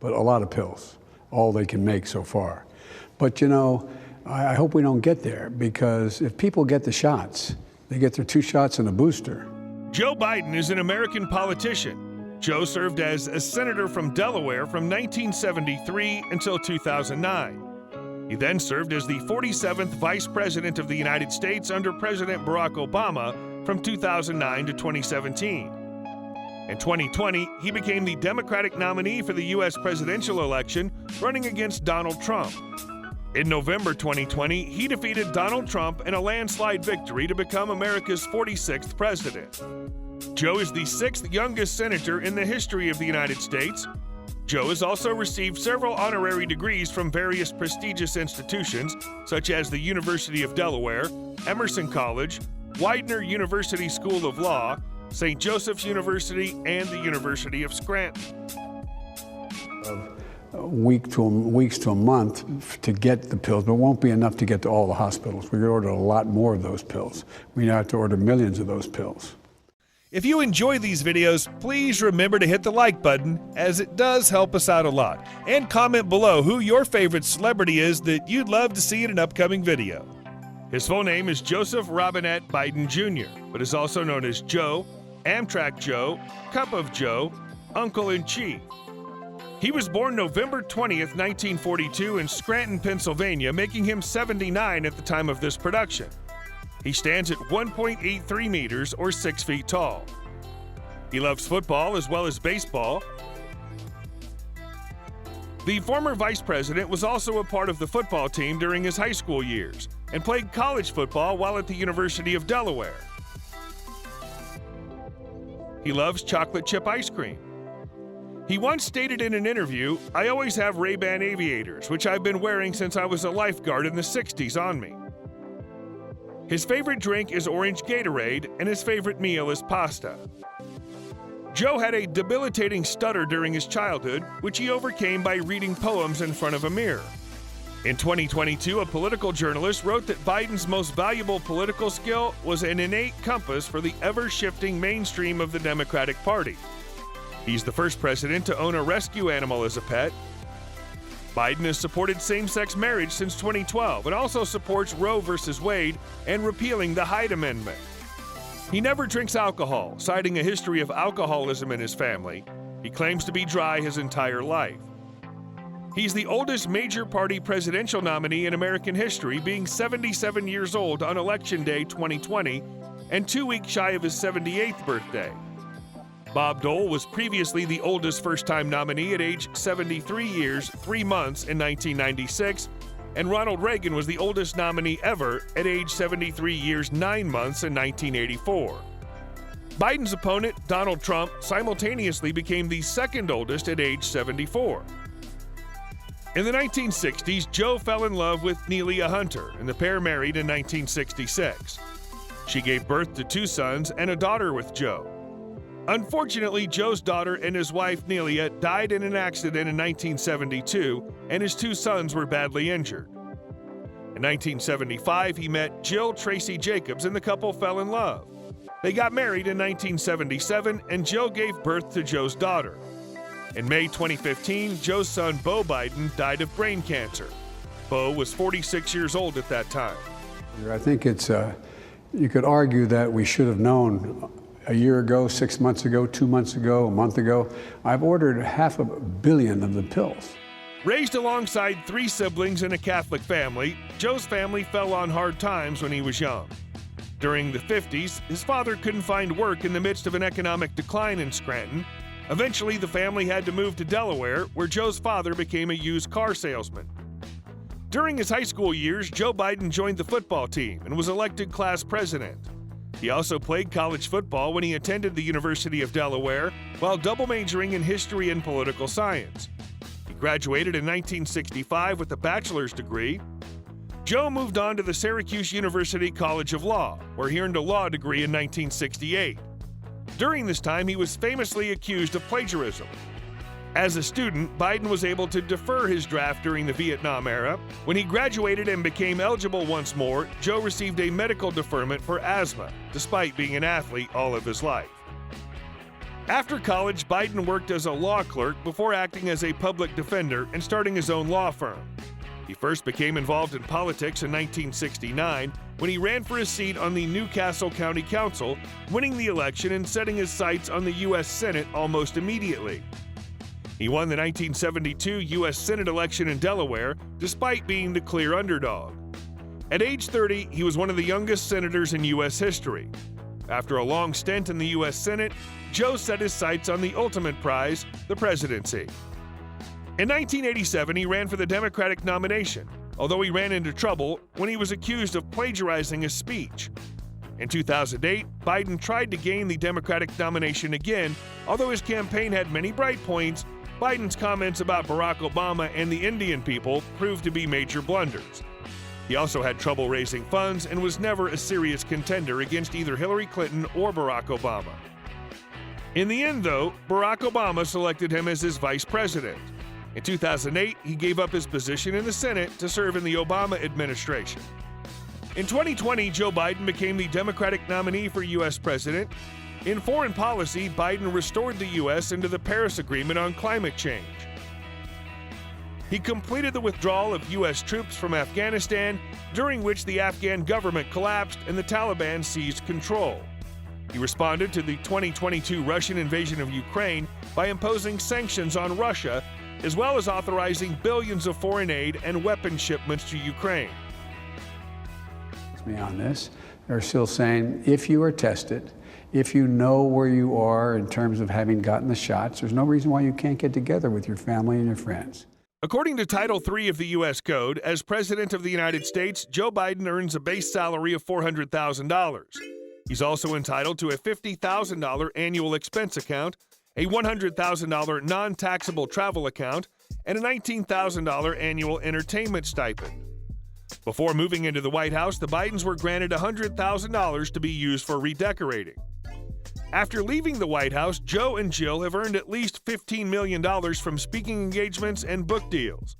but a lot of pills, all they can make so far. But you know, I hope we don't get there, because if people get the shots, they get their 2 shots and a booster. Joe Biden is an American politician. Joe served as a senator from Delaware from 1973 until 2009. He then served as the 47th Vice President of the United States under President Barack Obama from 2009 to 2017. In 2020, he became the Democratic nominee for the U.S. presidential election, running against Donald Trump. In November 2020, he defeated Donald Trump in a landslide victory to become America's 46th president. Joe is the 6th youngest senator in the history of the United States. Joe has also received several honorary degrees from various prestigious institutions, such as the University of Delaware, Emerson College, Widener University School of Law, St. Joseph's University, and the University of Scranton. Weeks to a month to get the pills, but it won't be enough to get to all the hospitals. We could order a lot more of those pills. We now have to order millions of those pills. If you enjoy these videos, please remember to hit the like button, as it does help us out a lot. And comment below who your favorite celebrity is that you'd love to see in an upcoming video. His full name is Joseph Robinette Biden Jr., but is also known as Joe, Amtrak Joe, Cup of Joe, Uncle-in-Chief. He was born November 20th, 1942 in Scranton, Pennsylvania, making him 79 at the time of this production. He stands at 1.83 meters or 6 feet tall. He loves football as well as baseball. The former vice president was also a part of the football team during his high school years and played college football while at the University of Delaware. He loves chocolate chip ice cream. He once stated in an interview, "I always have Ray-Ban aviators, which I've been wearing since I was a lifeguard in the 60s on me." His favorite drink is orange Gatorade, and his favorite meal is pasta. Joe had a debilitating stutter during his childhood, which he overcame by reading poems in front of a mirror. In 2022, a political journalist wrote that Biden's most valuable political skill was an innate compass for the ever-shifting mainstream of the Democratic Party. He's the first president to own a rescue animal as a pet. Biden has supported same-sex marriage since 2012 and also supports Roe v. Wade and repealing the Hyde Amendment. He never drinks alcohol, citing a history of alcoholism in his family. He claims to be dry his entire life. He's the oldest major party presidential nominee in American history, being 77 years old on Election Day 2020 and 2 weeks shy of his 78th birthday. Bob Dole was previously the oldest first-time nominee at age 73 years, 3 months in 1996, and Ronald Reagan was the oldest nominee ever at age 73 years, 9 months in 1984. Biden's opponent, Donald Trump, simultaneously became the second oldest at age 74. In the 1960s, Joe fell in love with Nelia Hunter, and the pair married in 1966. She gave birth to 2 sons and a daughter with Joe. Unfortunately, Joe's daughter and his wife, Nelia, died in an accident in 1972, and his 2 sons were badly injured. In 1975, he met Jill Tracy Jacobs, and the couple fell in love. They got married in 1977, and Jill gave birth to Joe's daughter. In May 2015, Joe's son, Beau Biden, died of brain cancer. Beau was 46 years old at that time. I think you could argue that we should have known a year ago, 6 months ago, 2 months ago, a month ago. I've ordered 500 million of the pills. Raised alongside 3 siblings in a Catholic family, Joe's family fell on hard times when he was young. During the 50s, his father couldn't find work in the midst of an economic decline in Scranton. Eventually, the family had to move to Delaware, where Joe's father became a used car salesman. During his high school years, Joe Biden joined the football team and was elected class president. He also played college football when he attended the University of Delaware, while double majoring in history and political science. He graduated in 1965 with a bachelor's degree. Joe moved on to the Syracuse University College of Law, where he earned a law degree in 1968. During this time, he was famously accused of plagiarism. As a student, Biden was able to defer his draft during the Vietnam era. When he graduated and became eligible once more, Joe received a medical deferment for asthma, despite being an athlete all of his life. After college, Biden worked as a law clerk before acting as a public defender and starting his own law firm. He first became involved in politics in 1969 when he ran for a seat on the Newcastle County Council, winning the election and setting his sights on the U.S. Senate almost immediately. He won the 1972 U.S. Senate election in Delaware, despite being the clear underdog. At age 30, he was one of the youngest senators in U.S. history. After a long stint in the U.S. Senate, Joe set his sights on the ultimate prize, the presidency. In 1987, he ran for the Democratic nomination, although he ran into trouble when he was accused of plagiarizing a speech. In 2008, Biden tried to gain the Democratic nomination again, although his campaign had many bright points. Biden's comments about Barack Obama and the Indian people proved to be major blunders. He also had trouble raising funds and was never a serious contender against either Hillary Clinton or Barack Obama. In the end, though, Barack Obama selected him as his vice president. In 2008, he gave up his position in the Senate to serve in the Obama administration. In 2020, Joe Biden became the Democratic nominee for U.S. president. In foreign policy, Biden restored the U.S. into the Paris Agreement on climate change. He completed the withdrawal of U.S. troops from Afghanistan, during which the Afghan government collapsed and the Taliban seized control. He responded to the 2022 Russian invasion of Ukraine by imposing sanctions on Russia, as well as authorizing billions of foreign aid and weapon shipments to Ukraine. Me on this, they're still saying if you are tested, if you know where you are in terms of having gotten the shots, there's no reason why you can't get together with your family and your friends. According to Title III of the U.S. Code, as President of the United States, Joe Biden earns a base salary of $400,000. He's also entitled to a $50,000 annual expense account, a $100,000 non-taxable travel account, and a $19,000 annual entertainment stipend. Before moving into the White House, the Bidens were granted $100,000 to be used for redecorating. After leaving the White House, Joe and Jill have earned at least $15 million from speaking engagements and book deals.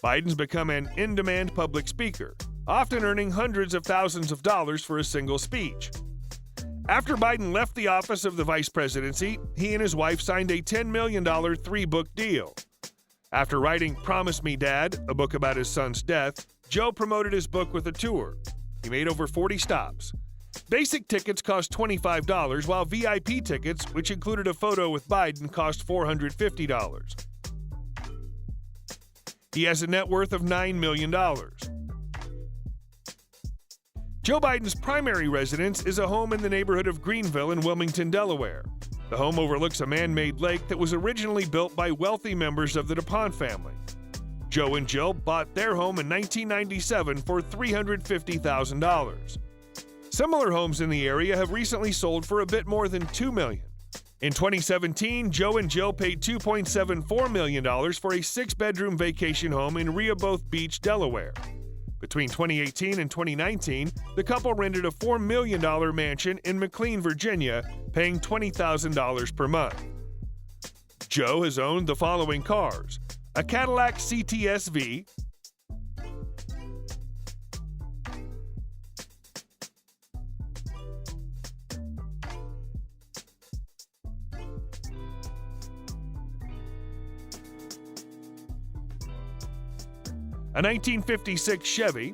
Biden's become an in-demand public speaker, often earning hundreds of thousands of dollars for a single speech. After Biden left the office of the vice presidency, he and his wife signed a $10 million three-book deal. After writing Promise Me, Dad, a book about his son's death, Joe promoted his book with a tour. He made over 40 stops. Basic tickets cost $25, while VIP tickets, which included a photo with Biden, cost $450. He has a net worth of $9 million. Joe Biden's primary residence is a home in the neighborhood of Greenville in Wilmington, Delaware. The home overlooks a man-made lake that was originally built by wealthy members of the DuPont family. Joe and Jill bought their home in 1997 for $350,000. Similar homes in the area have recently sold for a bit more than $2 million. In 2017, Joe and Jill paid $2.74 million for a six-bedroom vacation home in Rehoboth Beach, Delaware. Between 2018 and 2019, the couple rented a $4 million mansion in McLean, Virginia, paying $20,000 per month. Joe has owned the following cars: a Cadillac CTS-V, a 1956 Chevy,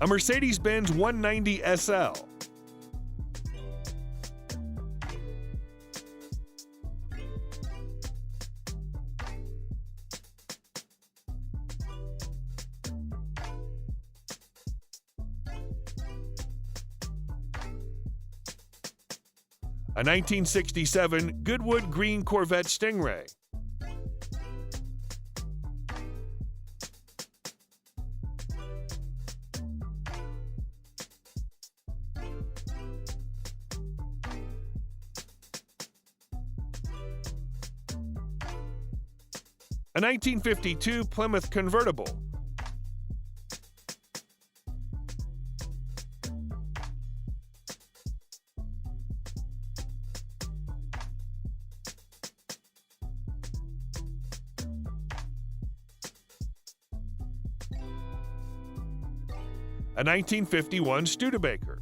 a Mercedes-Benz 190 SL, a 1967 Goodwood Green Corvette Stingray, a 1952 Plymouth convertible, a 1951 Studebaker.